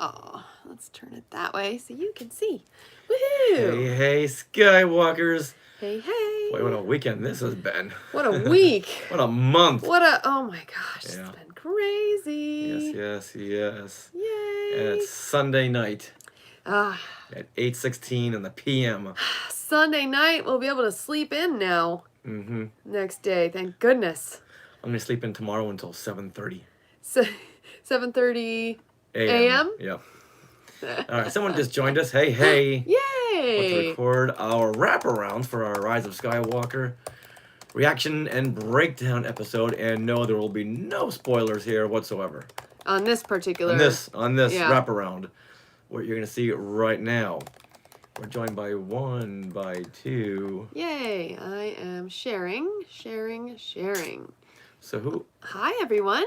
Oh, let's turn it that way so you can see. Woohoo! Hey, Skywalkers. Hey, hey. Boy, what a weekend this has been. What a week. What a month. Oh my gosh, Yeah. It's been crazy. Yes. Yay. And it's Sunday night Ah, at 8:16 in the p.m. Sunday night, we'll be able to sleep in now. Mm-hmm. Next day, thank goodness. I'm going to sleep in tomorrow until 7:30 So, 7:30 a.m. a.m.? Yep. All right, someone just joined us. Hey. Yay! To record our wraparounds for our Rise of Skywalker reaction and breakdown episode, and no, there will be no spoilers here whatsoever. On this particular... On this yeah. wraparound, what you're going to see right now. We're joined by 1, by 2. Yay! I am sharing. So who? Hi, everyone.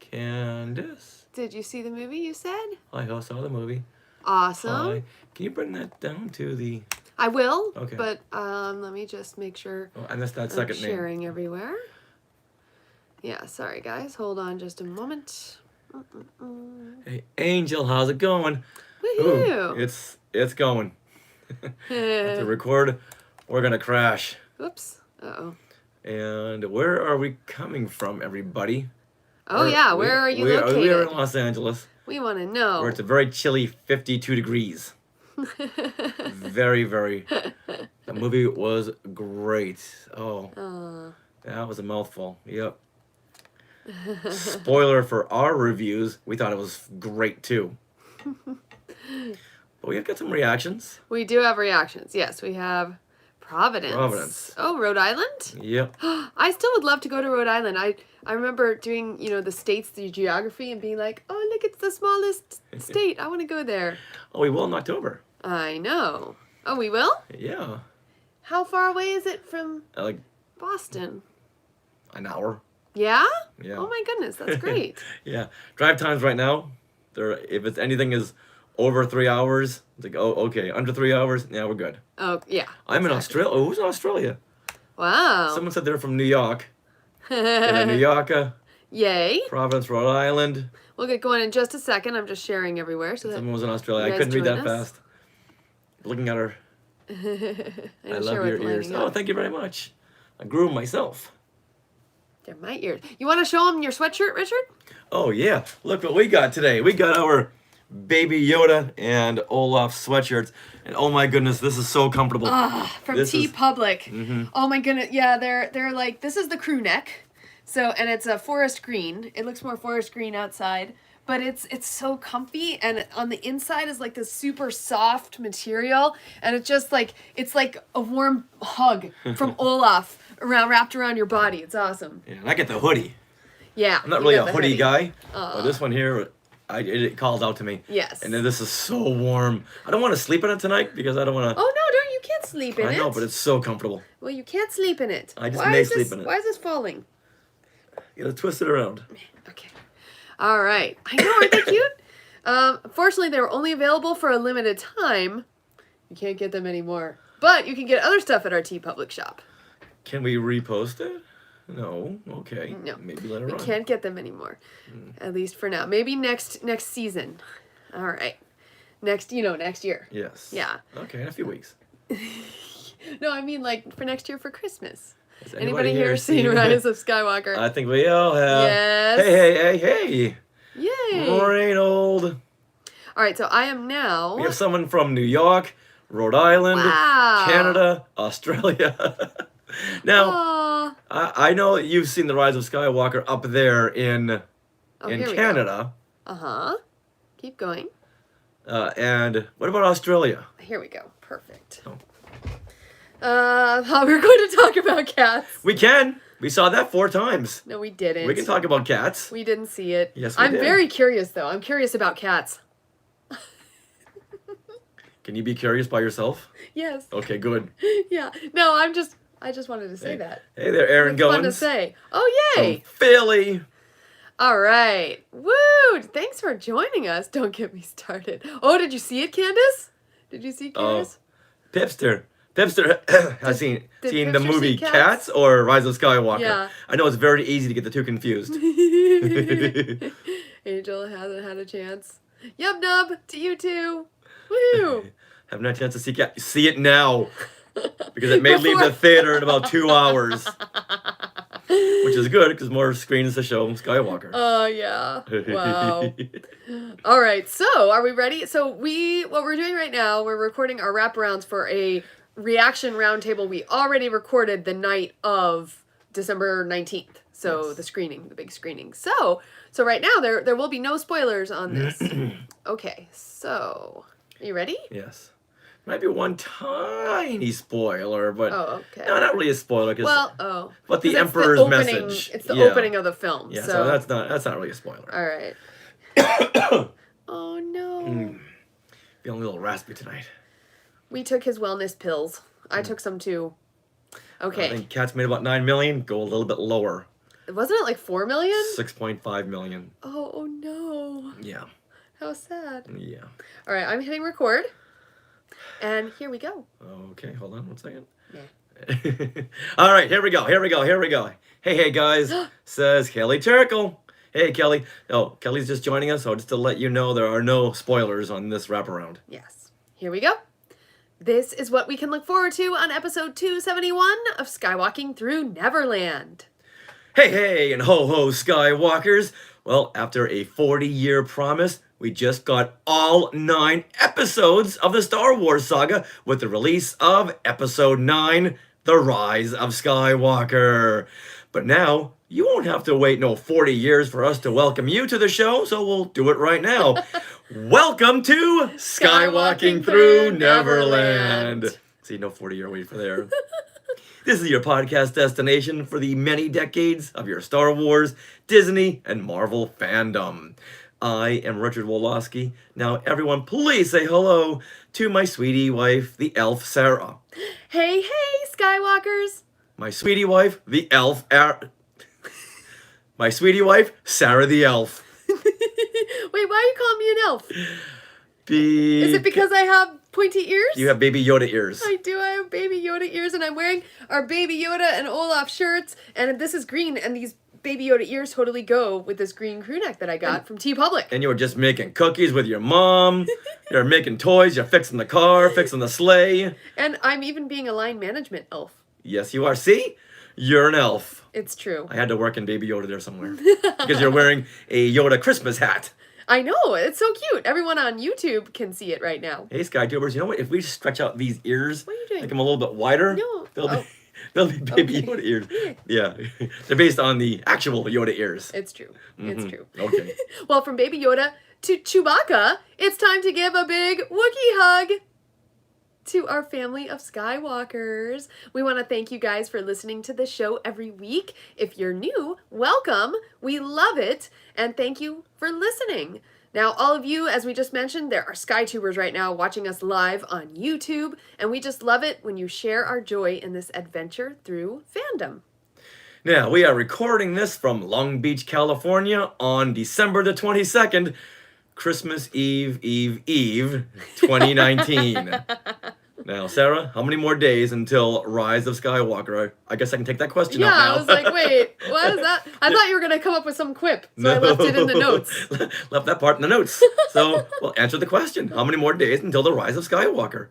Candace. Did you see the movie you said? I saw the movie. Awesome. Hi. Can you bring that down to the... I will. Okay. But let me just make sure Oh, I missed that second name. Sharing everywhere. Yeah, sorry guys. Hold on just a moment. Hey, Angel, how's it going? Woohoo! Ooh, it's going. To record, we're gonna crash. Oops. Uh-oh. And where are we coming from, everybody? Oh yeah, where are you located? We are in Los Angeles. We want to know. Where it's a very chilly 52 degrees. Very. The movie was great. Oh, that was a mouthful. Yep. Spoiler for our reviews, we thought it was great too. But we have got some reactions. We do have reactions. Yes, we have Providence. Oh, Rhode Island? Yep. I still would love to go to Rhode Island. I remember doing, the states, the geography, and being like, oh, look, it's the smallest state. I want to go there. Oh, we will in October. I know. Oh, we will? Yeah. How far away is it from Like Boston? an hour. Yeah? Yeah. Oh my goodness, that's great. Yeah. Drive times right now, if it's anything is over 3 hours, it's like, oh, okay, under 3 hours, yeah, we're good. Oh, yeah. I'm in Australia. Oh, who's in Australia? Wow. Someone said they're from New York. New York, Yay. Providence, Rhode Island. We'll get going in just a second. I'm just sharing everywhere. So Someone was in Australia. you I guys couldn't read that join us. fast. Looking at her. I love sure your what's ears. lining Oh, up. thank you very much. I grew them myself. They're my ears. You want to show them your sweatshirt, Richard? Oh, yeah. Look what we got today. We got our Baby Yoda and Olaf sweatshirts. And oh my goodness, this is so comfortable. From This T is- Public. Oh my goodness. Yeah, they're like, this is the crew neck. So, and it's a forest green. It looks more forest green outside. But it's so comfy, and on the inside is like this super soft material, and it's just like, it's like a warm hug from Olaf wrapped around your body. It's awesome. Yeah, and I get the hoodie. Yeah. I'm not you really got a the hoodie guy, but Aw. this one here, it calls out to me. Yes. And then this is so warm. I don't want to sleep in it tonight because I don't want to. Oh no, don't, you can't sleep in it. I know, but it's so comfortable. Well, you can't sleep in it. I just may sleep in it. Why is this falling? You gotta twist it around. Okay. All right. I know, aren't they cute? Unfortunately, they were only available for a limited time. You can't get them anymore. But you can get other stuff at our T Public shop. Can we repost it? No. Okay. No. Maybe later We on. can't get them anymore. At least for now. Maybe next season. All right. Next year. Yes. Yeah. Okay, in a few weeks. No, I mean like for next year for Christmas. Has Anybody here seen Rise of Skywalker? I think we all have. Yes. Hey. Yay. Reynold. All right, so I am now. We have someone from New York, Rhode Island, Wow. Canada, Australia. Now, Aw. I know that you've seen the Rise of Skywalker up there in Here we go. Canada. Uh-huh. Keep going. And what about Australia? Here we go. Perfect. Oh. Thought we were going to talk about cats. We can. We saw that 4 times. No, we didn't. We can talk about cats. We didn't see it. Yes, we I'm did. very curious, though. I'm curious about cats. Can you be curious by yourself? Yes. Okay, good. Yeah. No, I just wanted to say that. Hey there, Aaron It's fun to Goins. say. Oh, yay. From Philly. All right. Woo! Thanks for joining us. Don't get me started. Oh, did you see it, Candace? Did you see Candace? Pipster has seen did the Pipster movie see Cats? Cats or Rise of Skywalker. Yeah. I know it's very easy to get the two confused. Angel hasn't had a chance. Yub nub to you too. Woo! Haven't had a chance to see it now. Because it may leave the theater in about 2 hours. Which is good, because more screens to show Skywalker. Oh, yeah. Wow. All right, so are we ready? So what we're doing right now, we're recording our wraparounds for a reaction roundtable we already recorded the night of December 19th. So Yes. the big screening. So right now there will be no spoilers on this. Okay, so are you ready? Yes. Might be one tiny spoiler, but Oh, okay. no, not really a spoiler. But the 'cause Emperor's it's the opening, message. It's the Yeah. opening of the film. Yeah, so so that's not really a spoiler. all right. Oh no. Feeling a little raspy tonight. We took his wellness pills. I took some too. Okay. I think Cats made about 9 million. Go a little bit lower. Wasn't it like 4 million? 6.5 million. Oh no. Yeah. How sad. Yeah. All right, I'm hitting record. And here we go. Okay, hold on 1 second. Yeah. All right, here we go. Hey, guys, says Kelly Turkle. Hey, Kelly. Oh, Kelly's just joining us, so just to let you know, there are no spoilers on this wraparound. Yes. Here we go. This is what we can look forward to on episode 271 of Skywalking Through Neverland. Hey, and ho, Skywalkers. Well, after a 40-year promise, we just got all 9 episodes of the Star Wars saga with the release of Episode 9, The Rise of Skywalker. But now, you won't have to wait no 40 years for us to welcome you to the show, so we'll do it right now. Welcome to Skywalking Through Neverland. See, no 40-year wait for there. This is your podcast destination for the many decades of your Star Wars, Disney, and Marvel fandom. I am Richard Wolosky. Now, everyone, please say hello to my sweetie wife, the elf Sarah. Hey, Skywalkers. My sweetie wife, the elf my sweetie wife, Sarah the elf. Wait, why are you calling me an elf? Is it because I have pointy ears? You have Baby Yoda ears. I do. I have Baby Yoda ears, and I'm wearing our Baby Yoda and Olaf shirts, and this is green, and these Baby Yoda ears totally go with this green crew neck that I got from T-Public. And you were just making cookies with your mom. You're making toys. You're fixing the car, fixing the sleigh. And I'm even being a line management elf. Yes, you are. See? You're an elf. It's true. I had to work in Baby Yoda there somewhere. Because you're wearing a Yoda Christmas hat. I know. It's so cute. Everyone on YouTube can see it right now. Hey, Skytubers, you know what? If we stretch out these ears, what are you doing? make them a little bit wider, No. they'll be Baby Yoda ears. Yeah. They're based on the actual Yoda ears. It's true. It's true. Okay. Well, from Baby Yoda to Chewbacca, it's time to give a big Wookiee hug to our family of Skywalkers. We want to thank you guys for listening to the show every week. If you're new, welcome. We love it. And thank you for listening. Now, all of you, as we just mentioned, there are Skytubers right now watching us live on YouTube. And we just love it when you share our joy in this adventure through fandom. Now, we are recording this from Long Beach, California on December the 22nd, Christmas Eve, 2019. Now, Sarah, how many more days until Rise of Skywalker? I guess I can take that question out now. I was like, wait, what is that? I thought you were going to come up with some quip, so I left it in the notes. Left that part in the notes. So, well, answer the question. How many more days until the Rise of Skywalker?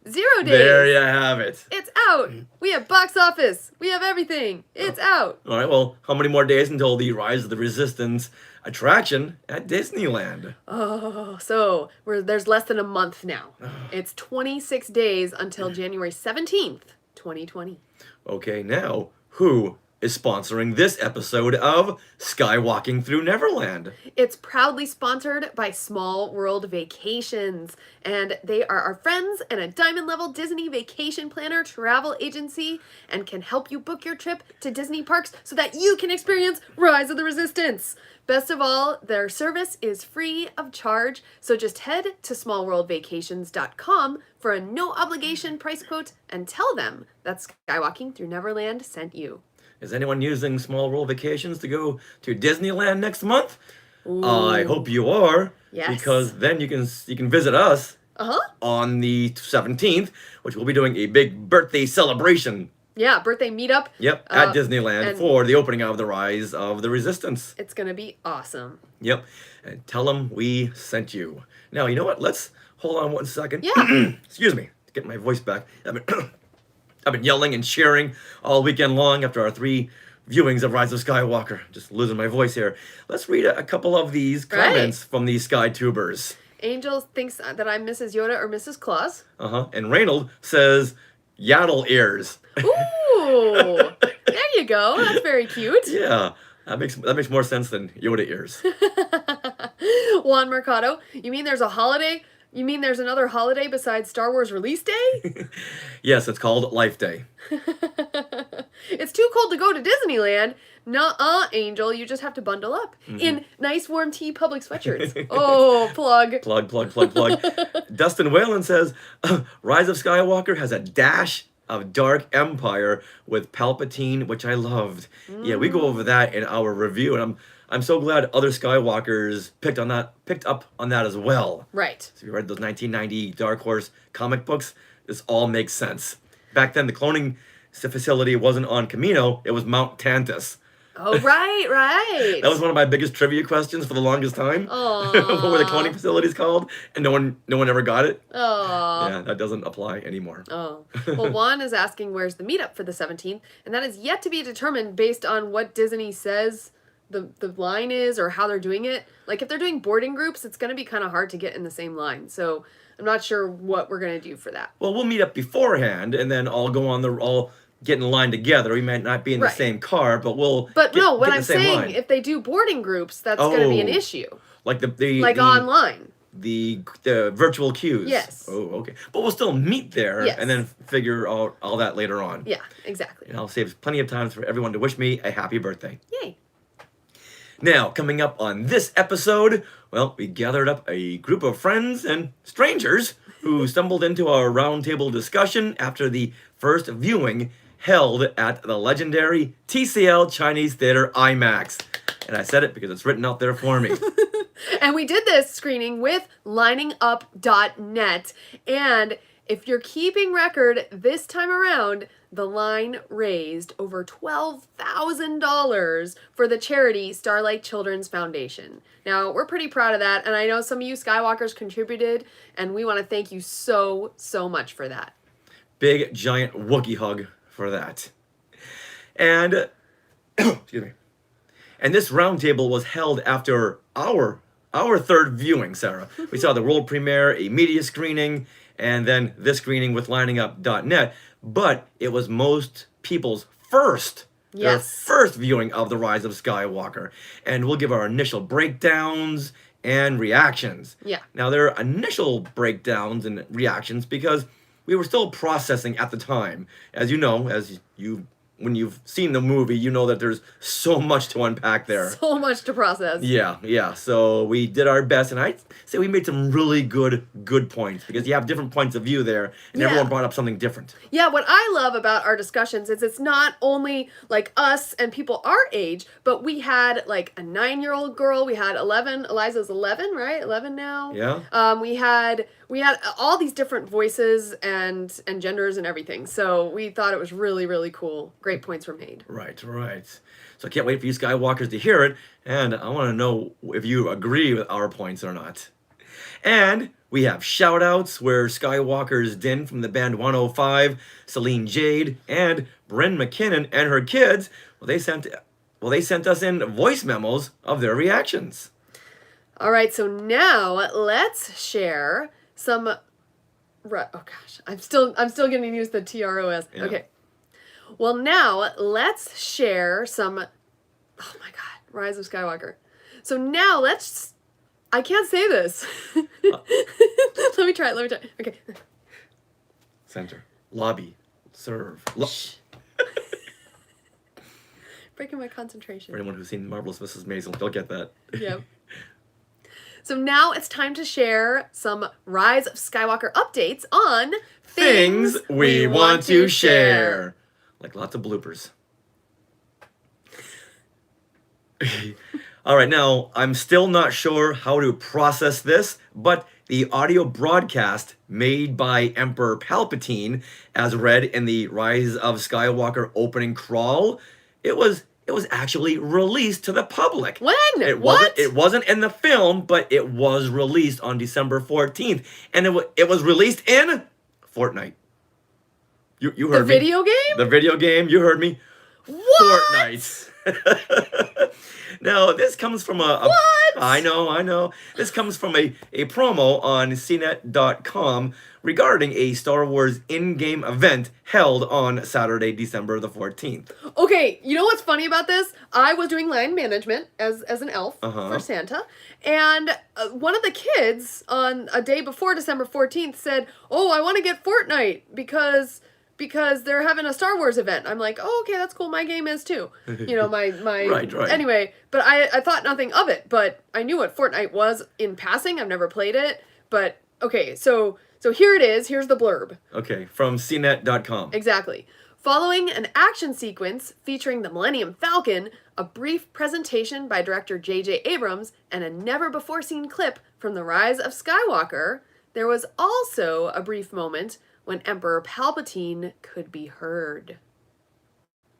0 days. There you have it. It's out. We have box office. We have everything. It's out. All right, well, how many more days until the Rise of the Resistance attraction at Disneyland? Oh, so there's less than a month now. It's 26 days until January 17th, 2020. Okay, now, who is sponsoring this episode of Skywalking Through Neverland? It's proudly sponsored by Small World Vacations, and they are our friends and a diamond level Disney vacation planner travel agency and can help you book your trip to Disney parks so that you can experience Rise of the Resistance. Best of all, their service is free of charge, so just head to smallworldvacations.com for a no obligation price quote and tell them that Skywalking Through Neverland sent you. Is anyone using Small World Vacations to go to Disneyland next month? Ooh. I hope you are. Yes. Because then you can visit us on the 17th, which we'll be doing a big birthday celebration. Yeah, birthday meetup. Yep, at Disneyland and for the opening of the Rise of the Resistance. it's going to be awesome. Yep, and tell them we sent you. Now, you know what? Let's hold on one second. Yeah. Excuse me, to get my voice back. I've been yelling and cheering all weekend long after our 3 viewings of Rise of Skywalker. Just losing my voice here. Let's read a couple of these comments from these SkyTubers. Angel thinks that I'm Mrs. Yoda or Mrs. Claus. And Reynold says, Yaddle ears. Ooh, there you go. That's very cute. Yeah, that makes more sense than Yoda ears. Juan Mercado, you mean there's a holiday? You mean there's another holiday besides Star Wars release day? Yes, it's called Life Day. It's too cold to go to Disneyland. Nuh-uh, Angel. You just have to bundle up in nice warm tea public sweatshirts. Oh, plug. Plug. Dustin Whalen says, Rise of Skywalker has a dash of Dark Empire with Palpatine, which I loved. Yeah, we go over that in our review, and I'm so glad other Skywalkers picked up on that as well. Right. So if you read those 1990 Dark Horse comic books, this all makes sense. Back then, the cloning facility wasn't on Camino, it was Mount Tantus. Oh, right. That was one of my biggest trivia questions for the longest time. Aww. What were the cloning facilities called? And no one ever got it. Oh. Yeah, that doesn't apply anymore. Oh. Well, Juan is asking where's the meetup for the 17th, and that is yet to be determined based on what Disney says the line is or how they're doing it. Like, if they're doing boarding groups, it's going to be kind of hard to get in the same line. So I'm not sure what we're going to do for that. Well, we'll meet up beforehand, and then all get in line together. We might not be in the same car, but we'll what I'm saying, line. if they do boarding groups, that's going to be an issue. Like the online. The virtual queues. Yes. Oh, okay. But we'll still meet there Yes. and then figure all that later on. Yeah, exactly. And I'll save plenty of time for everyone to wish me a happy birthday. Yay. Now, coming up on this episode, well, we gathered up a group of friends and strangers who stumbled into our roundtable discussion after the first viewing held at the legendary TCL Chinese Theater IMAX. And I said it because it's written out there for me. And we did this screening with liningup.net. And if you're keeping record this time around, the line raised over $12,000 for the charity Starlight Children's Foundation. Now, we're pretty proud of that, and I know some of you Skywalkers contributed, and we want to thank you so, so much for that. Big, giant Wookiee hug for that. And, excuse me. And this roundtable was held after our third viewing, Sarah. We saw the world premiere, a media screening, and then this screening with liningup.net. But it was most people's their first viewing of The Rise of Skywalker. And we'll give our initial breakdowns and reactions. Yeah. Now, there are initial breakdowns and reactions because we were still processing at the time. As you know, when you've seen the movie, you know that there's so much to unpack there. So much to process. Yeah. So we did our best, and I'd say we made some really good points because you have different points of view there, and everyone brought up something different. Yeah, what I love about our discussions is it's not only like us and people our age, but we had like a 9-year-old girl. We had 11. Eliza's 11, right? 11 now. Yeah. We had all these different voices and genders and everything. So we thought it was really, really cool. Great points were made. Right. So I can't wait for you Skywalkers to hear it, and I want to know if you agree with our points or not. And we have shout-outs where Skywalker's Din from the band 105, Celine Jade, and Bryn McKinnon and her kids, they sent us in voice memos of their reactions. All right, so now let's share some. Oh gosh, I'm still going to use the TROS. Yeah. Okay. Well, now let's share some. Oh my God, Rise of Skywalker. So now I can't say this. Let me try. Okay. Center. Lobby. Serve. Shh. Breaking my concentration. For anyone who's seen Marvelous Mrs. Maisel, they'll get that. Yep. So now it's time to share some Rise of Skywalker updates on things we want to share. Like lots of bloopers. All right, now, I'm still not sure how to process this, but the audio broadcast made by Emperor Palpatine, as read in the Rise of Skywalker opening crawl, it was actually released to the public. When? What? It wasn't in the film, but it was released on December 14th, and it was released in Fortnite. You heard me. The video game? The video game. You heard me. What? Fortnite. Now, this comes from What? I know. This comes from a promo on CNET.com regarding a Star Wars in-game event held on Saturday, December the 14th. Okay, you know what's funny about this? I was doing line management as an elf for Santa, and one of the kids on a day before December 14th said, "Oh, I want to get Fortnite because they're having a Star Wars event." I'm like, "Oh, okay, that's cool. My game is too." You know, my Right. Anyway, but I thought nothing of it, but I knew what Fortnite was in passing. I've never played it, but okay, so here it is. Here's the blurb. Okay, from CNET.com. Exactly. Following an action sequence featuring the Millennium Falcon, a brief presentation by director J.J. Abrams, and a never-before-seen clip from The Rise of Skywalker, there was also a brief moment when Emperor Palpatine could be heard.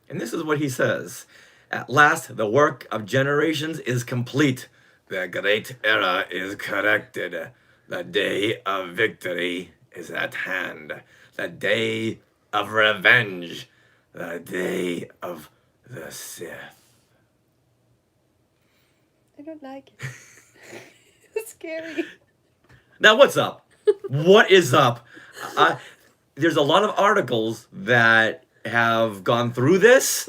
And this is what he says. At last, the work of generations is complete. The great era is corrected. The day of victory is at hand. The day of revenge. The day of the Sith. I don't like it. It's scary. Now, what's up? What is up? There's a lot of articles that have gone through this,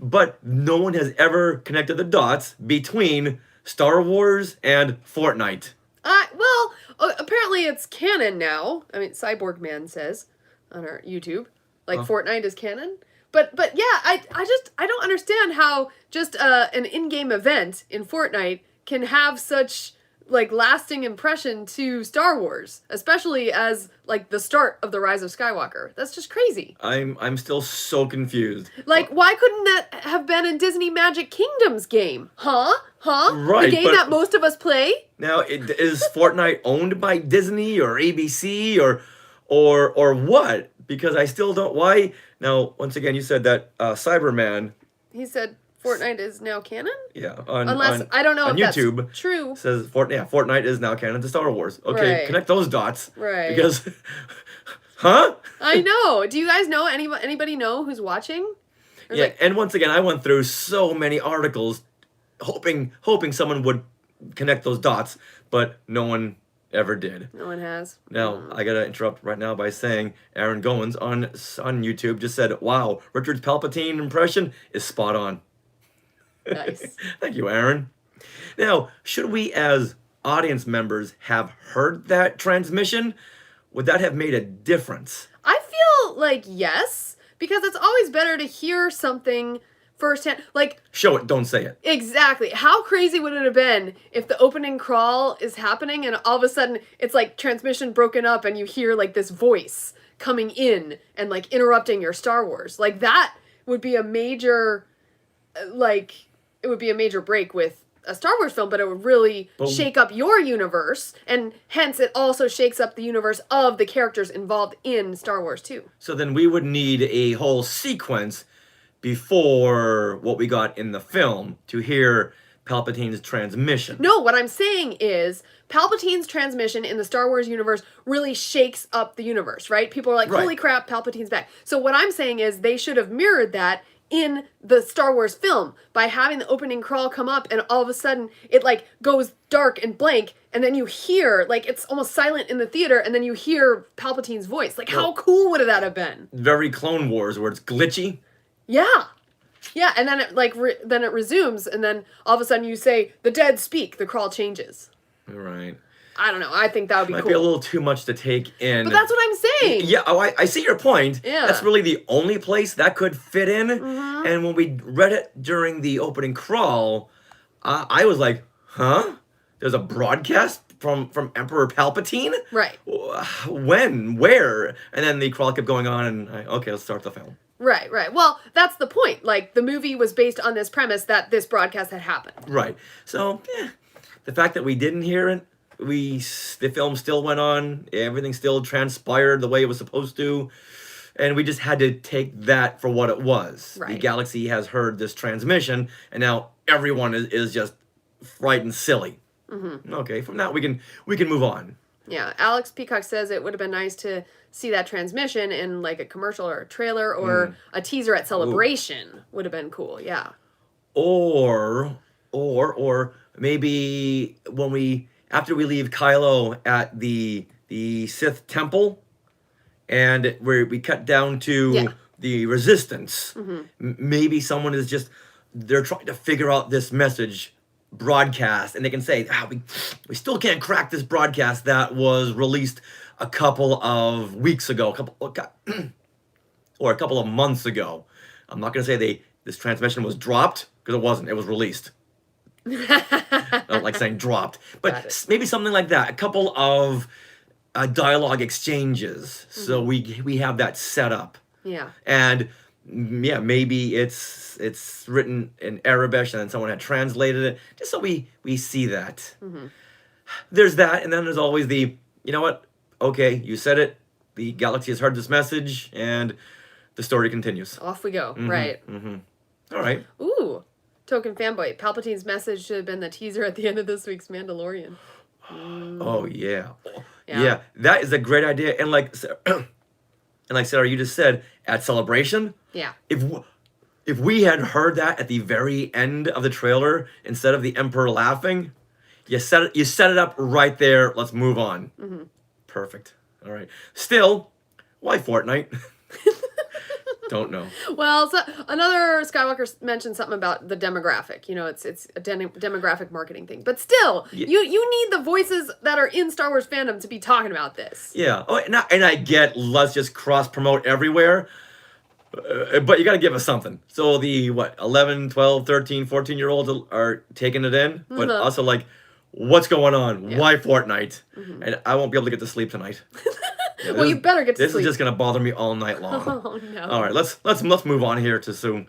but no one has ever connected the dots between Star Wars and Fortnite. Apparently it's canon now. I mean, Cyborg Man says on our YouTube, like Fortnite is canon. But yeah, I don't understand how just an in-game event in Fortnite can have such like lasting impression to Star Wars, especially as like the start of the Rise of Skywalker. That's just crazy. I'm still so confused. Like, why couldn't that have been a Disney Magic Kingdoms game? Huh? Right, the game that most of us play? Now, is Fortnite owned by Disney or ABC or what? Because I still don't. Why? Now, once again, you said that Cyberman. He said Fortnite is now canon? Yeah. I don't know on if YouTube, that's true. Says Fortnite is now canon to Star Wars. Okay, Right. connect those dots. Right. Because, huh? I know. Do you guys know anybody know who's watching? Or Yeah, and once again, I went through so many articles, hoping someone would connect those dots, but no one ever did. No one has. Now, I gotta interrupt right now by saying Aaron Goins on YouTube just said, "Wow, Richard's Palpatine impression is spot on." Nice. Thank you, Aaron. Now, should we as audience members have heard that transmission? Would that have made a difference? I feel like yes, because it's always better to hear something firsthand. Like, Show it, don't say it. exactly. How crazy would it have been if the opening crawl is happening and all of a sudden it's like transmission broken up and you hear like this voice coming in and like interrupting your Star Wars? Like, that would be a major, it would be a major break with a Star Wars film, but it would really shake up your universe, and hence it also shakes up the universe of the characters involved in Star Wars too. So then we would need a whole sequence before what we got in the film to hear Palpatine's transmission. No, what I'm saying is Palpatine's transmission in the Star Wars universe really shakes up the universe, right? People are like, Right. holy crap, Palpatine's back. So what I'm saying is they should have mirrored that in the Star Wars film by having the opening crawl come up and all of a sudden it like goes dark and blank and then you hear, like, it's almost silent in the theater and then you hear Palpatine's voice. Like, how cool would that have been? Very Clone Wars where it's glitchy. Yeah. Yeah, and then it like then it resumes and then all of a sudden you say, the dead speak, the crawl changes. Right. I don't know. I think that would be Might cool. be a little too much to take in. But that's what I'm saying. Yeah, I see your point. Yeah. That's really the only place that could fit in. And when we read it during the opening crawl, I was like, huh? There's a broadcast from Emperor Palpatine? Right. When? Where? And then the crawl kept going on, and okay, let's start the film. Right. Well, that's the point. Like, the movie was based on this premise that this broadcast had happened. Right. So, the fact that we didn't hear it, the film still went on. Everything still transpired the way it was supposed to. And we just had to take that for what it was. The Right. galaxy has heard this transmission, and now everyone is just frightened silly. Okay, from that we can move on. Yeah, Alex Peacock says it would have been nice to see that transmission in like a commercial or a trailer or a teaser at Celebration. Would have been cool. Yeah. Or maybe when after we leave Kylo at the Sith temple, and where we cut down to the Resistance, maybe someone is they're trying to figure out this message broadcast, and they can say, we still can't crack this broadcast that was released a couple of weeks ago, or a couple of months ago. I'm not going to say this transmission was dropped, because it wasn't. It was released. I don't like saying dropped, but maybe something like that. A couple of dialogue exchanges, so we have that set up. Yeah. And yeah, maybe it's written in Arabic and then someone had translated it, just so we see that. There's that, and then there's always you know what? Okay, you said it. The galaxy has heard this message, and the story continues. Off we go. Right. All right. Ooh, token fanboy. Palpatine's message should have been the teaser at the end of this week's Mandalorian. Oh yeah. Yeah, that is a great idea. And like Sarah, you just said, at Celebration. Yeah. If we had heard that at the very end of the trailer instead of the Emperor laughing, you set it up right there. Let's move on. Perfect. All right. Still, why Fortnite? Don't know. Well, so another Skywalker mentioned something about the demographic. You know, it's a demographic marketing thing. But still, you need the voices that are in Star Wars fandom to be talking about this. Yeah. Oh, and I get, let's just cross promote everywhere. But you got to give us something. So the 11, 12, 13, 14-year-olds are taking it in, but also like, what's going on? Yeah. Why Fortnite? And I won't be able to get to sleep tonight. Yeah, well, you better get to sleep. This is just gonna bother me all night long. Oh no! All right, let's move on here to some.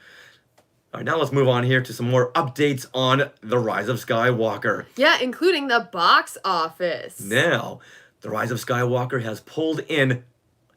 All right, now let's move on here to some more updates on The Rise of Skywalker. Yeah, including the box office. Now, The Rise of Skywalker has pulled in,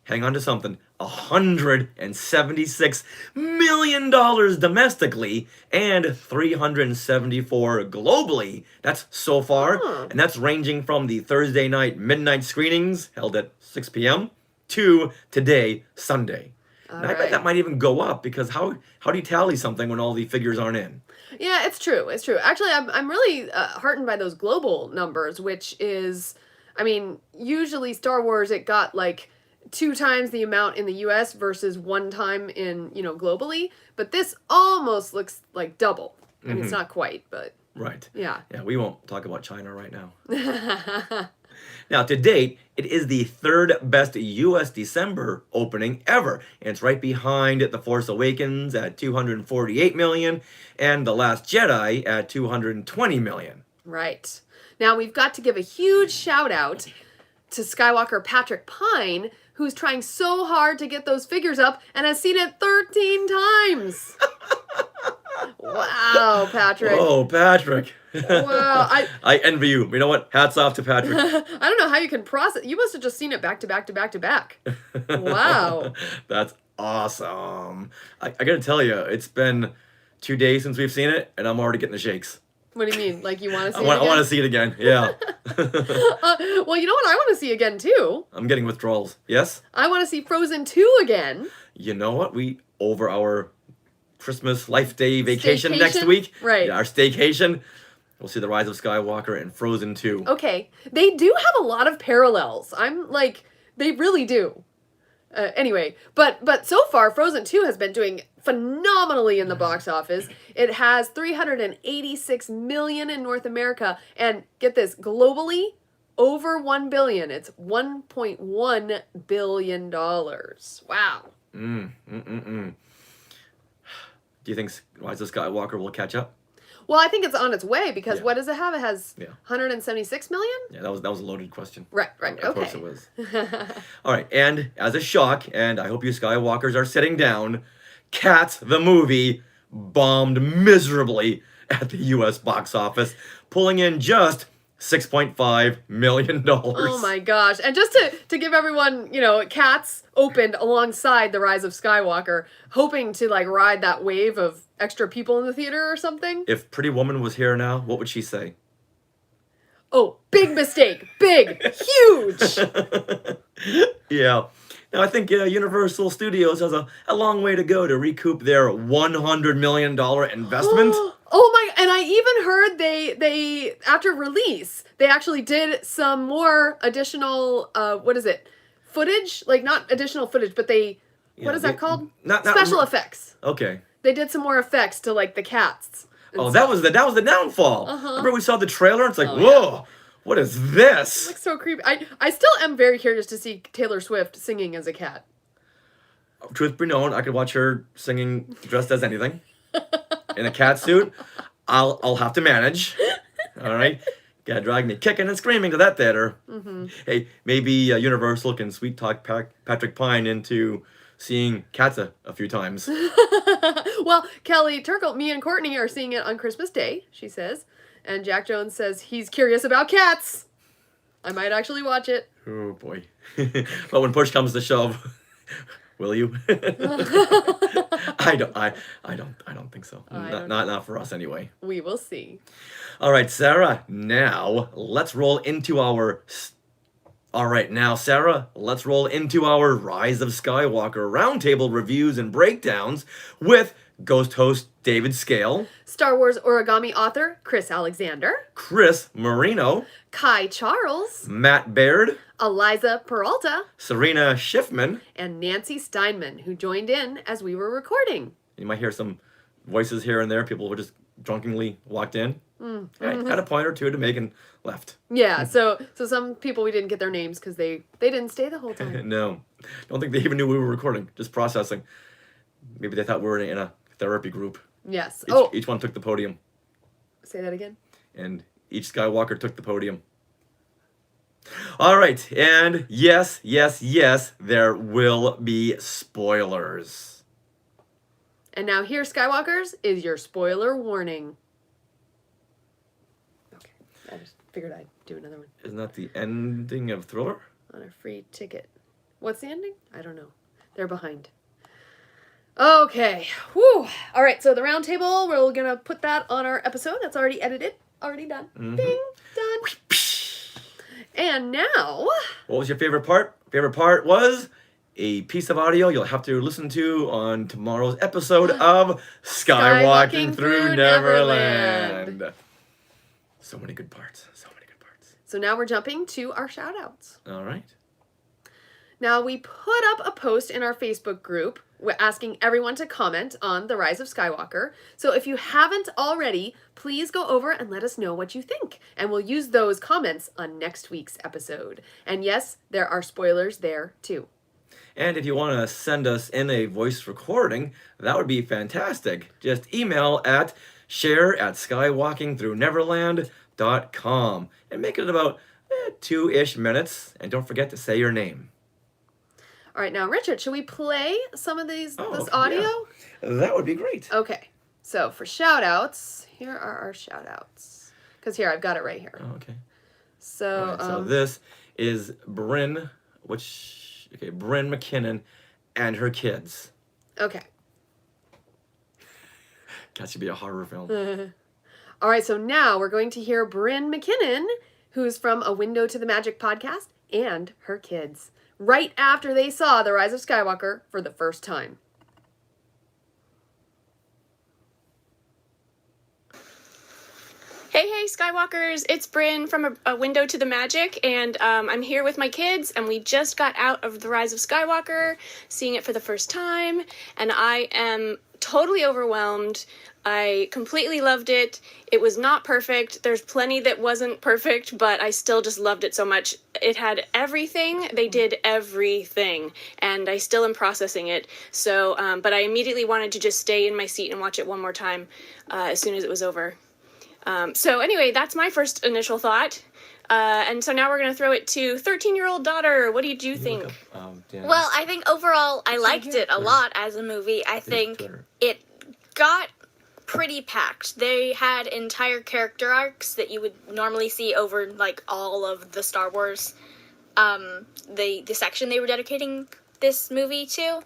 hang on to something, $176 million domestically and $374 globally. That's so far, and that's ranging from the Thursday night midnight screenings held at 6 p.m. to today, Sunday. And I bet that might even go up, because how do you tally something when all the figures aren't in? Yeah, it's true. It's true. Actually, I'm really heartened by those global numbers, which is, I mean, usually Star Wars, it got like 2 times the amount in the US versus 1 time in, globally. But this almost looks like double. I mean, it's not quite, but... Right. Yeah. Yeah, we won't talk about China right now. Now, to date, it is the 3rd best US December opening ever. And it's right behind The Force Awakens at $248 million and The Last Jedi at $220 million. Right. Now, we've got to give a huge shout out to Skywalker Patrick Pine, who's trying so hard to get those figures up and has seen it 13 times. Wow, Patrick. Oh, Patrick. Wow. I envy you. You know what? Hats off to Patrick. I don't know how you can process. You must have just seen it back to back to back to back. Wow. That's awesome. I got to tell you, it's been 2 days since we've seen it, and I'm already getting the shakes. What do you mean? Like, you want to see it again? I want to see it again, yeah. Well, you know what I want to see again, too? I'm getting withdrawals. Yes? I want to see Frozen 2 again. You know what? Over our Christmas Life Day vacation next week. Right. Yeah, our staycation. We'll see The Rise of Skywalker and Frozen 2. Okay. They do have a lot of parallels. I'm like, they really do. Anyway, but so far, Frozen 2 has been doing phenomenally in the box office. It has $386 million in North America, and get this, globally, over $1 billion. It's $1.1 billion. Wow. Do you think Rise of Skywalker will catch up? Well, I think it's on its way, because what does it have? It has 176 million? Yeah, that was a loaded question. Right, Of course it was. All right, and as a shock, and I hope you Skywalkers are sitting down, Cats the movie bombed miserably at the US box office, pulling in just $6.5 million. Oh my gosh. And just to give everyone, Cats opened alongside The Rise of Skywalker, hoping to like ride that wave of extra people in the theater or something. If Pretty Woman was here now, what would she say? Oh, big mistake. Big. Huge. Yeah. Now, I think Universal Studios has a long way to go to recoup their $100 million investment. Oh my, and I even heard they after release, they actually did some more additional, footage? Like, not additional footage, but what is that called? Not Special effects. Okay. They did some more effects to, like, the cats. Oh, that was the downfall. Remember we saw the trailer? It's like, whoa, yeah. What is this? It looks so creepy. I still am very curious to see Taylor Swift singing as a cat. Truth be known, I could watch her singing dressed as anything. In a cat suit. I'll have to manage. All right? Gotta drag me kicking and screaming to that theater. Mm-hmm. Hey, maybe Universal can sweet talk Patrick Pine into seeing Cats a few times. Well, Kelly Turkle, me and Courtney are seeing it on Christmas Day, she says. And Jack Jones says he's curious about cats. I might actually watch it. Oh boy. But when push comes to shove, will you? I don't think so. Not for us anyway. We will see. All right, Sarah. Now let's roll into our. All right, now Sarah, let's roll into our Rise of Skywalker roundtable reviews and breakdowns with Ghost host David Scale, Star Wars origami author Chris Alexander, Chris Marino, Kai Charles, Matt Baird, Eliza Peralta, Serena Schiffman, and Nancy Steinman, who joined in as we were recording. You might hear some voices here and there, people who just drunkenly walked in. Had a point or two to make and left. Yeah, so some people we didn't get their names because they didn't stay the whole time. No. Don't think they even knew we were recording, just processing. Maybe they thought we were in a therapy group. Yes. Each one took the podium. Say that again. And each Skywalker took the podium. All right, and yes, there will be spoilers. And now here, Skywalkers, is your spoiler warning. Okay, I just figured I'd do another one. Isn't that the ending of Thriller? On a free ticket. What's the ending? I don't know. They're behind. Okay. Whew. All right, so the round table, we're going to put that on our episode. That's already edited. Already done. Mm-hmm. Bing. Done. And now... What was your favorite part? Favorite part was a piece of audio you'll have to listen to on tomorrow's episode of Skywalking Through Neverland. So many good parts. So now we're jumping to our shout-outs. All right. Now, we put up a post in our Facebook group asking everyone to comment on The Rise of Skywalker. So if you haven't already, please go over and let us know what you think. And we'll use those comments on next week's episode. And yes, there are spoilers there too. And if you want to send us in a voice recording, that would be fantastic. Just email at share@skywalkingthrough-neverland.com and make it about 2-ish minutes. And don't forget to say your name. All right, now, Richard, should we play some of this audio? Yeah. That would be great. Okay, so for shout-outs, here are our shout-outs. Because here, I've got it right here. Oh, okay. So, right, so this is Bryn McKinnon and her kids. Okay. That should be a horror film. All right, so now we're going to hear Bryn McKinnon, who's from A Window to the Magic podcast, and her kids, right after they saw The Rise of Skywalker for the first time. Hey, Skywalkers, it's Bryn from A Window to the Magic, and I'm here with my kids, and we just got out of The Rise of Skywalker, seeing it for the first time, and I am totally overwhelmed. I completely loved it. It was not perfect. There's plenty that wasn't perfect, but I still just loved it so much. It had everything. They did everything, and I still am processing it. So, but I immediately wanted to just stay in my seat and watch it one more time as soon as it was over. So anyway, that's my first initial thought. And so now we're going to throw it to 13-year-old daughter. What did you think? Well, I think overall I liked it a lot as a movie. I think it got pretty packed. They had entire character arcs that you would normally see over like all of the Star Wars, the section they were dedicating this movie to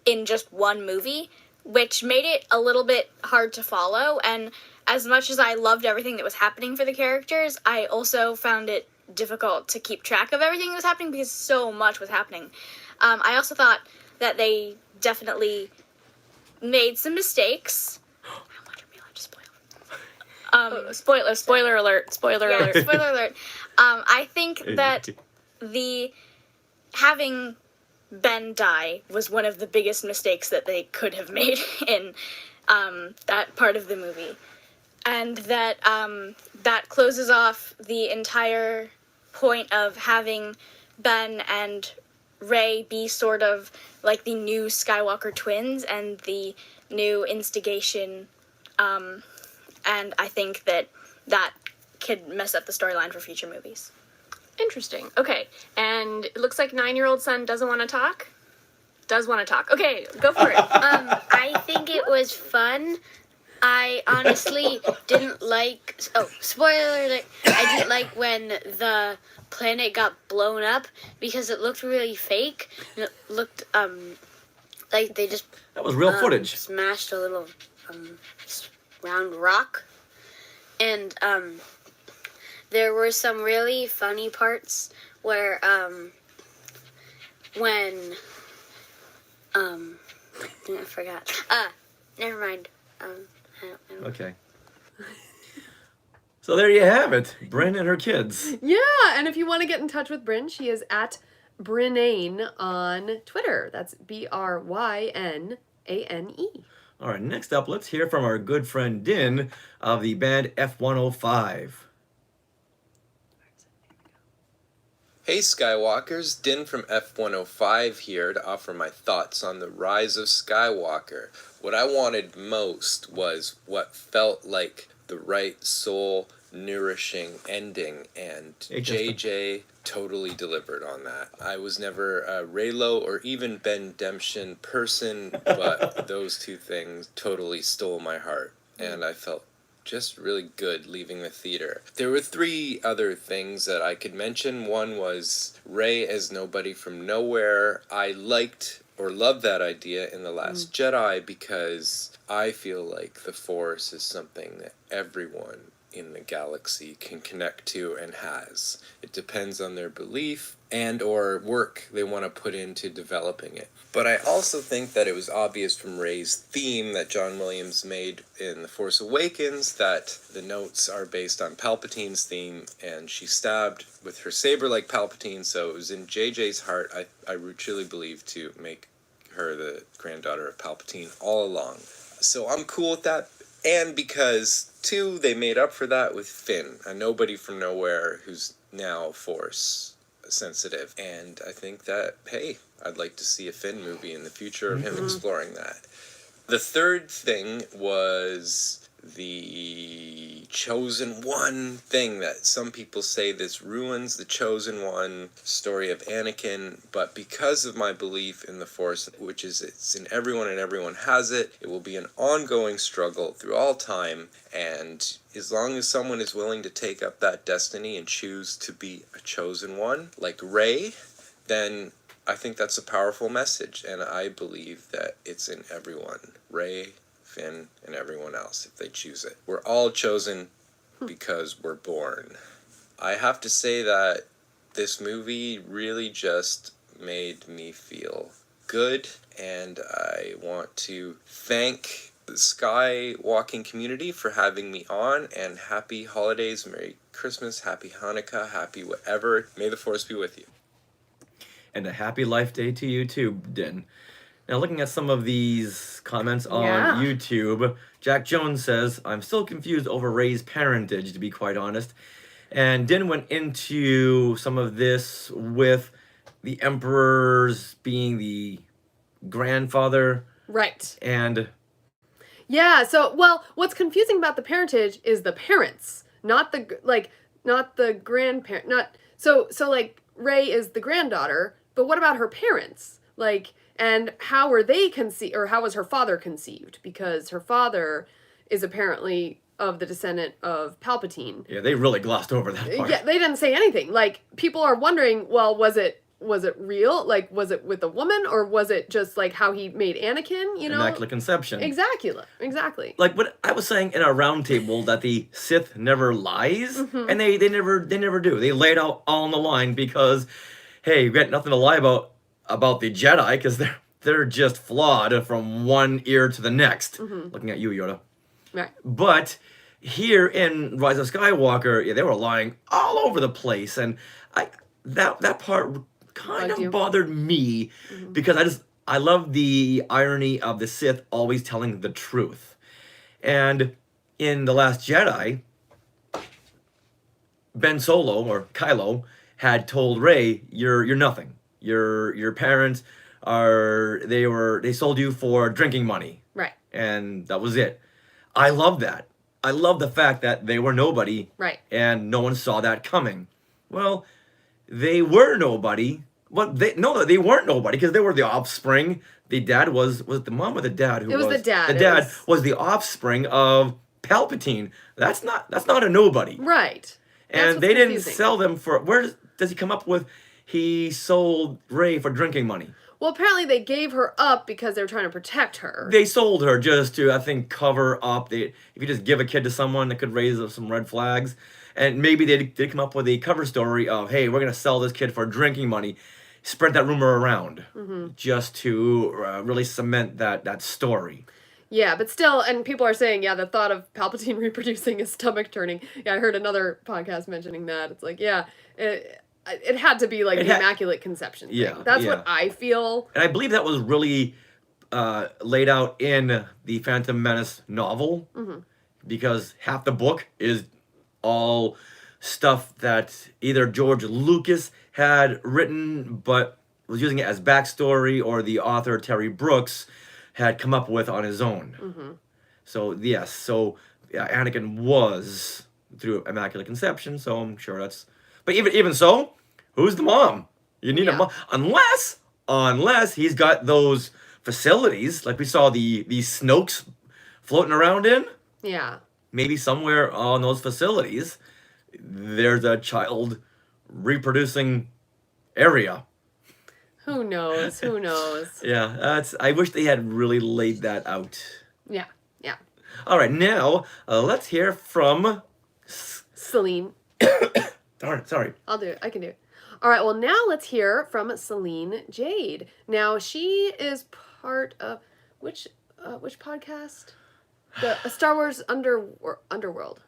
in just one movie, which made it a little bit hard to follow. And as much as I loved everything that was happening for the characters, I also found it difficult to keep track of everything that was happening because so much was happening. I also thought that they definitely made some mistakes. How much are we allowed to spoil? Spoiler alert. Spoiler alert. I think that having Ben die was one of the biggest mistakes that they could have made in that part of the movie. And that that closes off the entire point of having Ben and Rey be sort of like the new Skywalker twins and the new instigation. And I think that could mess up the storyline for future movies. Interesting. Okay, and it looks like 9-year-old son doesn't want to talk. Does want to talk. Okay, go for it. I think it was fun. I honestly didn't like. Oh, spoiler alert! I didn't like when the planet got blown up because it looked really fake. It looked like they just That was real footage. smashed a little round rock, and there were some really funny parts where when I forgot. Never mind. I don't Okay. So there you have it. Bryn and her kids. Yeah, and if you want to get in touch with Bryn, she is at Brynane on Twitter. That's Brynane. All right, next up, let's hear from our good friend Din of the band F105. Hey Skywalkers, Din from F105 here to offer my thoughts on the rise of Skywalker. What I wanted most was what felt like the right soul nourishing ending, and Hey, Justin. JJ totally delivered on that. I was never a Reylo or even Ben Demption person, but those two things totally stole my heart, and I felt just really good leaving the theater. There were 3 other things that I could mention. One was Rey as nobody from nowhere. I liked or loved that idea in The Last Jedi because I feel like the Force is something that everyone in the galaxy can connect to and has. It depends on their belief and or work they want to put into developing it. But I also think that it was obvious from Rey's theme that John Williams made in The Force Awakens that the notes are based on Palpatine's theme, and she stabbed with her saber like Palpatine, so it was in JJ's heart, I truly believe, to make her the granddaughter of Palpatine all along. So I'm cool with that. And because, 2, they made up for that with Finn, a nobody from nowhere who's now Force sensitive. And I think that, hey, I'd like to see a Finn movie in the future of him exploring that. The third thing was the Chosen One thing that some people say this ruins the Chosen One story of Anakin, but because of my belief in the Force, which is it's in everyone and everyone has it, it will be an ongoing struggle through all time, and as long as someone is willing to take up that destiny and choose to be a Chosen One, like Rey, then I think that's a powerful message, and I believe that it's in everyone. Rey, Finn, and everyone else, if they choose it. We're all chosen because we're born. I have to say that this movie really just made me feel good, and I want to thank the Skywalking community for having me on, and happy holidays, Merry Christmas, Happy Hanukkah, happy whatever. May the Force be with you. And a happy life day to you too, Din. Now, looking at some of these comments on Yeah. YouTube, Jack Jones says, I'm still confused over Rey's parentage, to be quite honest. And Din went into some of this with the Emperor's being the grandfather. Right. And Yeah, so, well, what's confusing about the parentage is the parents, not the grandparent, so Rey is the granddaughter, but what about her parents? And how were they conceived, or how was her father conceived? Because her father is apparently of the descendant of Palpatine. Yeah, they really glossed over that part. Yeah, they didn't say anything. Like, people are wondering, well, was it real? Like, was it with a woman, or was it just like how he made Anakin, you know? Immaculate Conception. Exactly. Like what I was saying in our roundtable, that the Sith never lies, and they never do. They laid out all on the line because, hey, you got nothing to lie about the Jedi, because they're just flawed from one ear to the next. Looking at you, Yoda. Right. But here in Rise of Skywalker, yeah, they were lying all over the place, and that part kind Bugged you? of bothered me because I love the irony of the Sith always telling the truth. And in The Last Jedi, Ben Solo, or Kylo, had told Rey, "You're nothing. Your parents they sold you for drinking money." Right. And that was it. I love that. I love the fact that they were nobody. Right. And no one saw that coming. Well, they were nobody. Well, they weren't nobody, because they were the offspring. The dad was the mom or the dad who It was the dad. The It dad was- was the offspring of Palpatine. That's not a nobody. Right. That's And what's they didn't confusing. sell them for, where does he come up with he sold Rey for drinking money? Well, apparently they gave her up because they were trying to protect her. They sold her just to, I think, cover up. If you just give a kid to someone, that could raise some red flags. And maybe they did come up with a cover story of, hey, we're going to sell this kid for drinking money. Spread that rumor around just to really cement that story. Yeah, but still, and people are saying, yeah, the thought of Palpatine reproducing is stomach turning. Yeah, I heard another podcast mentioning that. It's like, yeah, it had to be like the Immaculate Conception thing. Yeah, That's yeah. what I feel. And I believe that was really laid out in the Phantom Menace novel, because half the book is all stuff that either George Lucas had written but was using it as backstory, or the author Terry Brooks had come up with on his own. So yes, Anakin was through Immaculate Conception, so I'm sure that's. But even so, who's the mom? You need a mom, unless he's got those facilities like we saw the Snokes floating around in. Yeah. Maybe somewhere on those facilities, there's a child reproducing area. Who knows? Who knows? Yeah, I wish they had really laid that out. Yeah. All right, now let's hear from. Celine. Darn it, sorry. I'll do it. I can do it. All right, well, now let's hear from Celine Jade. Now, she is part of which podcast? The Star Wars Underworld.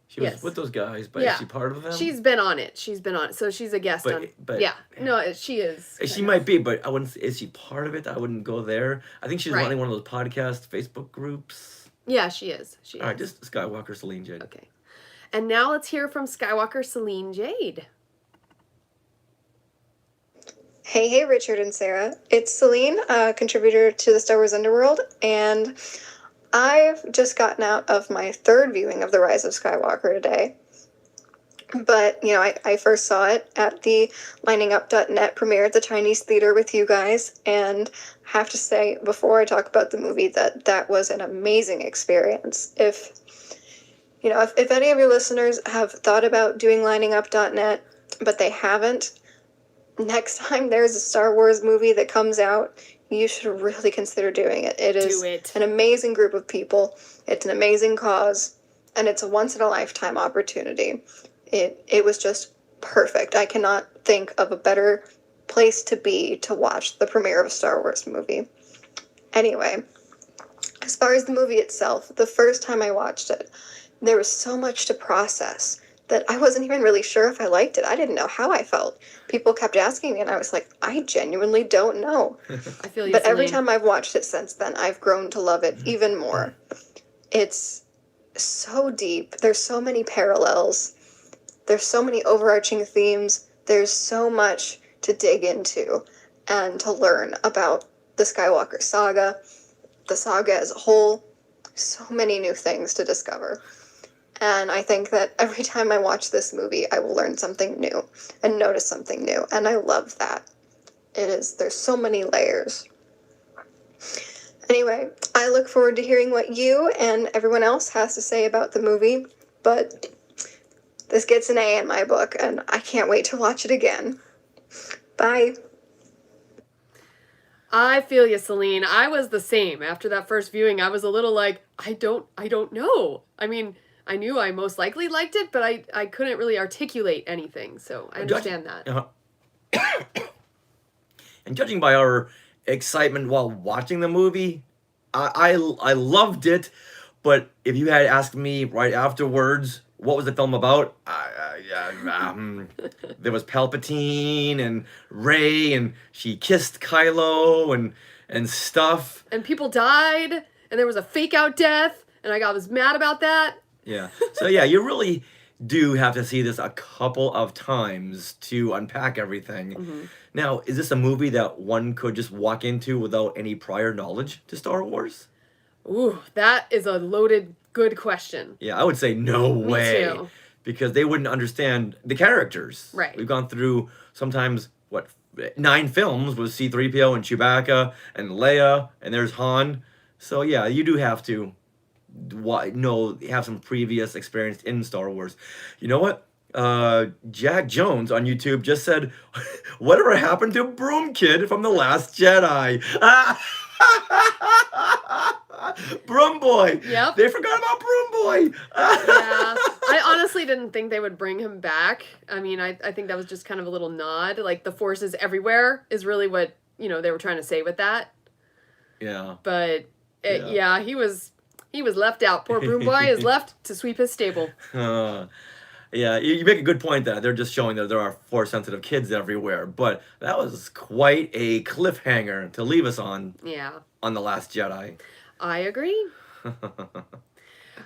She was Yes. with those guys, but Yeah. is she part of them? She's been on it. So she's a guest But- on. but- yeah, no, she is. She might be, but I wouldn't. Is she part of it? I wouldn't go there. I think she's Right. running one of those podcast Facebook groups. Yeah, she is. She is. All right, just Skywalker, Celine Jade. Okay. And now let's hear from Skywalker Celine Jade. Hey, Richard and Sarah. It's Celine, a contributor to the Star Wars Underworld, and I've just gotten out of my third viewing of The Rise of Skywalker today. But, I first saw it at the liningup.net premiere at the Chinese Theater with you guys, and have to say, before I talk about the movie, that was an amazing experience. If any of your listeners have thought about doing liningup.net, but they haven't, next time there's a Star Wars movie that comes out, you should really consider doing it. It is Do it. an amazing group of people. It's an amazing cause, and it's a once-in-a-lifetime opportunity. It was just perfect. I cannot think of a better place to be to watch the premiere of a Star Wars movie. Anyway, as far as the movie itself, the first time I watched it, there was so much to process that I wasn't even really sure if I liked it. I didn't know how I felt. People kept asking me, and I was like, I genuinely don't know. I feel you, But every Celine. time I've watched it since then, I've grown to love it even more. It's so deep. There's so many parallels. There's so many overarching themes. There's so much to dig into and to learn about the Skywalker saga, the saga as a whole. So many new things to discover. And I think that every time I watch this movie, I will learn something new and notice something new. And I love that. There's so many layers. Anyway, I look forward to hearing what you and everyone else has to say about the movie, but this gets an A in my book, and I can't wait to watch it again. Bye. I feel you, Celine. I was the same. After that first viewing, I was a little like, I don't know. I mean, I knew I most likely liked it, but I couldn't really articulate anything. So I understand that. And judging by our excitement while watching the movie, I loved it. But if you had asked me right afterwards, what was the film about? There was Palpatine and Rey, and she kissed Kylo and stuff. And people died, and there was a fake out death, and I was mad about that. Yeah. So yeah, you really do have to see this a couple of times to unpack everything. Now, is this a movie that one could just walk into without any prior knowledge to Star Wars? Ooh, that is a loaded, good question. Yeah, I would say no way. too. Because they wouldn't understand the characters. Right. We've gone through sometimes, 9 films with C-3PO and Chewbacca and Leia, and there's Han. So yeah, you do have to have some previous experience in Star Wars. You know what? Jack Jones on YouTube just said, whatever happened to Broom Kid from The Last Jedi? Broom Boy. Yep. They forgot about Broom Boy. Yeah. I honestly didn't think they would bring him back. I mean, I think that was just kind of a little nod. Like, the Force is everywhere is really what, they were trying to say with that. Yeah. But, he was left out. Poor Broom Boy is left to sweep his stable. Yeah, you make a good point that they're just showing that there are Force-sensitive kids everywhere. But that was quite a cliffhanger to leave us on. Yeah. On The Last Jedi. I agree.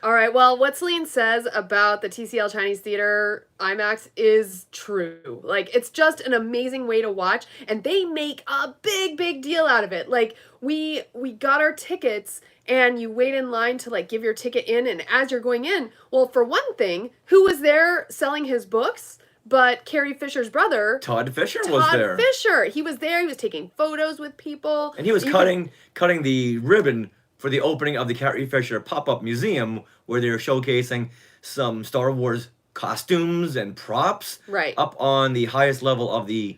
All right, well, what Celine says about the TCL Chinese Theater IMAX is true. Like, it's just an amazing way to watch, and they make a big, big deal out of it. Like, we got our tickets, and you wait in line to, give your ticket in, and as you're going in, well, for one thing, who was there selling his books? But Carrie Fisher's brother, Todd Fisher was there. Todd Fisher. He was there. He was taking photos with people. And he was cutting the ribbon for the opening of the Carrie Fisher pop-up museum, where they were showcasing some Star Wars costumes and props. Right. Up on the highest level of the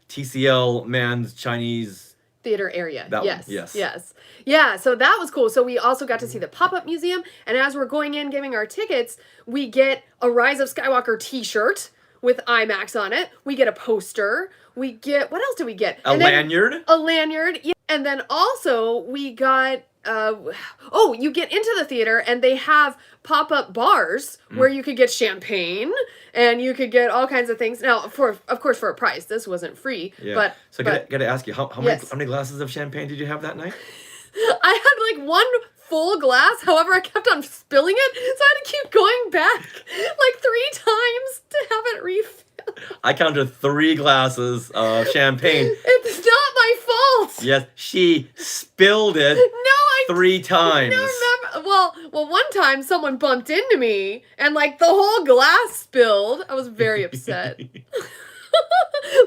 TCL Man's Chinese Theater area. That yes. one, yes. Yes. Yeah, so that was cool. So we also got to see the pop-up museum, and as we're going in giving our tickets, we get a Rise of Skywalker t-shirt with IMAX on it. We get a poster. We get, what else do we get? A lanyard. A lanyard. Yeah. And then also we got, you get into the theater and they have pop-up bars where you could get champagne and you could get all kinds of things. Now, of course, for a price. This wasn't free. Yeah. But So gotta ask you, how many glasses of champagne did you have that night? I had one full glass. However, I kept on spilling it, so I had to keep going back 3 times to have it refilled. I counted 3 glasses of champagne. It's not my fault. Yes, she spilled it. No, I 3 times. No, remember. Well, one time someone bumped into me and the whole glass spilled. I was very upset.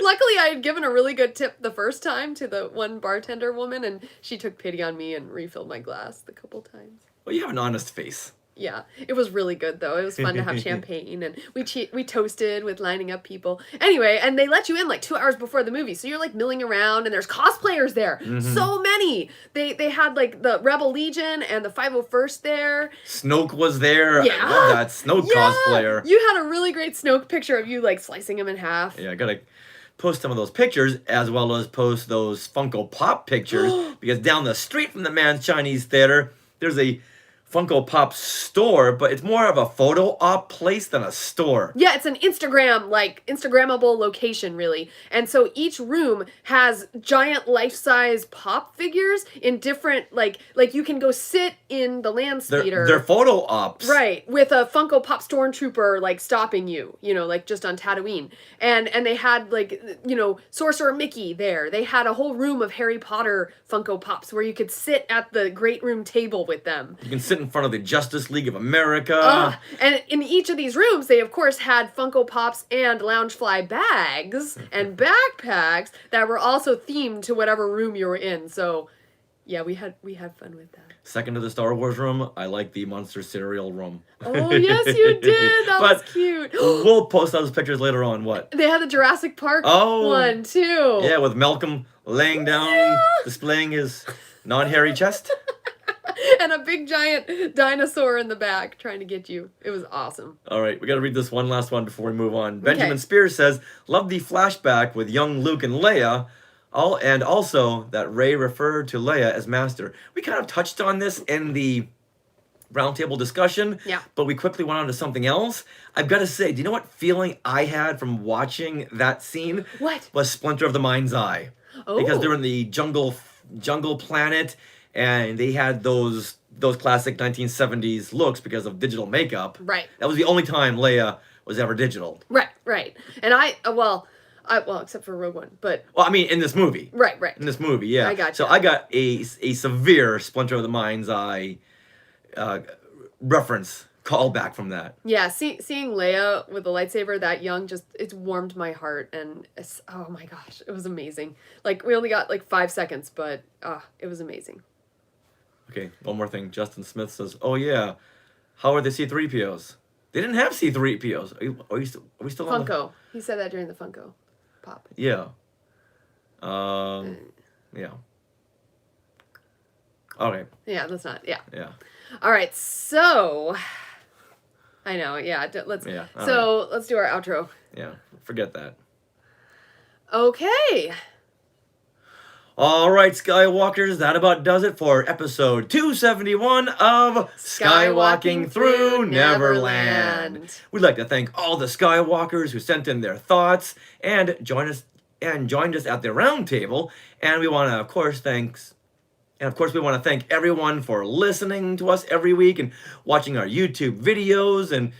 Luckily, I had given a really good tip the first time to the one bartender woman, and she took pity on me and refilled my glass the couple times. Well, you have an honest face. Yeah, it was really good though. It was fun to have champagne, and we toasted with lining up people. Anyway, and they let you in 2 hours before the movie, so you're milling around, and there's cosplayers there. So many. They had the Rebel Legion and the 501st there. Snoke was there. Yeah. I love that Snoke cosplayer. You had a really great Snoke picture of you slicing him in half. Yeah, I gotta post some of those pictures as well as post those Funko Pop pictures because down the street from the Man's Chinese Theater, there's a Funko Pop store, but it's more of a photo op place than a store. Yeah, it's an Instagrammable location, really. And so each room has giant life-size pop figures in different, you can go sit in the Lands Theater. They're photo ops. Right, with a Funko Pop stormtrooper, stopping you, just on Tatooine. And they had, Sorcerer Mickey there. They had a whole room of Harry Potter Funko Pops where you could sit at the Great Room table with them. You can sit in front of the Justice League of America. And in each of these rooms, they, of course, had Funko Pops and Loungefly bags and backpacks that were also themed to whatever room you were in. So Yeah, we had fun with that. Second to the Star Wars room, I like the monster cereal room. Oh, yes, you did. That was cute. We'll post those pictures later on. What? They had the Jurassic Park Oh. one, too. Yeah, with Malcolm laying down, displaying his non-hairy chest. And a big giant dinosaur in the back trying to get you. It was awesome. All right, we got to read this one last one before we move on. Benjamin Okay. Spears says, "Love the flashback with young Luke and Leia, and also that Rey referred to Leia as Master." We kind of touched on this in the roundtable discussion, Yeah. but we quickly went on to something else. I've got to say, do you know what feeling I had from watching that scene? What? Was Splinter of the Mind's Eye. Oh. Because they're in the jungle planet, and they had those classic 1970s looks because of digital makeup. Right. That was the only time Leia was ever digital. Right. And well, except for Rogue One, but Well, I mean, in this movie. right. In this movie, yeah. I gotcha. So I got a severe Splinter of the Mind's Eye reference callback from that. Yeah, seeing Leia with the lightsaber that young, it's warmed my heart, and oh my gosh, it was amazing. Like, we only got like 5 seconds, but it was amazing. Okay, one more thing. Justin Smith says, "Oh yeah, how are the C-3POs? They didn't have C-3POs. Are we still on the... Funko. He said that during the Funko pop. Yeah. Yeah. Okay. Yeah, that's not. Yeah. Yeah. All right. So, I know. Yeah. Let's. Yeah, all So let's do our outro. Yeah. Forget that. Okay. All right, Skywalkers, that about does it for episode 271 of Skywalking Through Neverland. We'd like to thank all the Skywalkers who sent in their thoughts and joined us at the round table. And we want to, of course, thank everyone for listening to us every week and watching our YouTube videos. And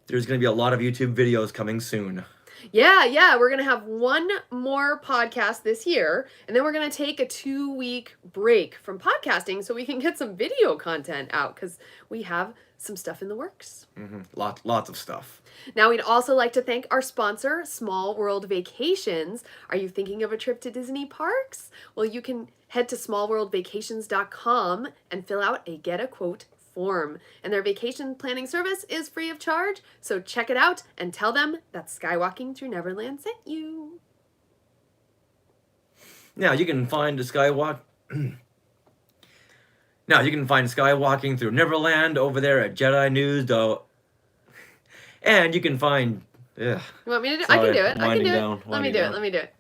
there's going to be a lot of YouTube videos coming soon. Yeah. We're going to have one more podcast this year, and then we're going to take a 2-week break from podcasting so we can get some video content out, because we have some stuff in the works. Mm-hmm. Lots of stuff. Now, we'd also like to thank our sponsor, Small World Vacations. Are you thinking of a trip to Disney parks? Well, you can head to smallworldvacations.com and fill out a Get a Quote form. And their vacation planning service is free of charge, so check it out and tell them that Skywalking Through Neverland sent you. Now you can find Skywalking Through Neverland over there at Jedi News. And you can find. You want me to do it? Sorry, I can do it. winding down, Let me winding do down. it. Let me do it.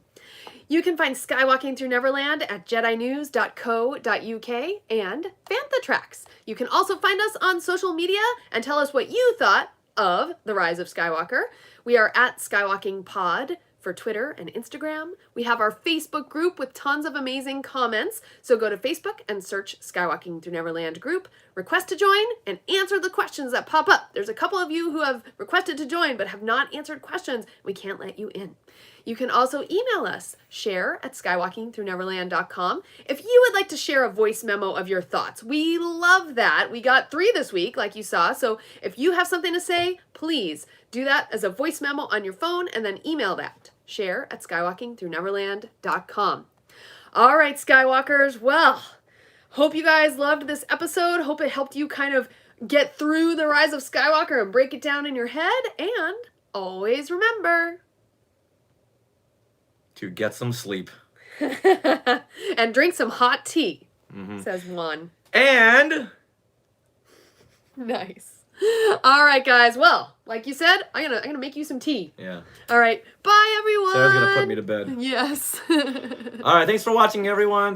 You can find Skywalking Through Neverland at jedinews.co.uk and Bantha Tracks. You can also find us on social media and tell us what you thought of The Rise of Skywalker. We are at Skywalking Pod for Twitter and Instagram. We have our Facebook group with tons of amazing comments. So go to Facebook and search Skywalking Through Neverland group, request to join, and answer the questions that pop up. There's a couple of you who have requested to join but have not answered questions. We can't let you in. You can also email us, share@skywalkingthrough-neverland.com. If you would like to share a voice memo of your thoughts, we love that. We got 3 this week, like you saw. So if you have something to say, please do that as a voice memo on your phone and then email that, share@skywalkingthrough-neverland.com. All right, Skywalkers. Well, hope you guys loved this episode. Hope it helped you kind of get through the Rise of Skywalker and break it down in your head. And always remember to get some sleep. and drink some hot tea, says one. And Nice. All right, guys. Well, like you said, I'm gonna make you some tea. yeah, All right. Bye, everyone. Sarah's gonna put me to bed. Yes. All right, thanks for watching, everyone.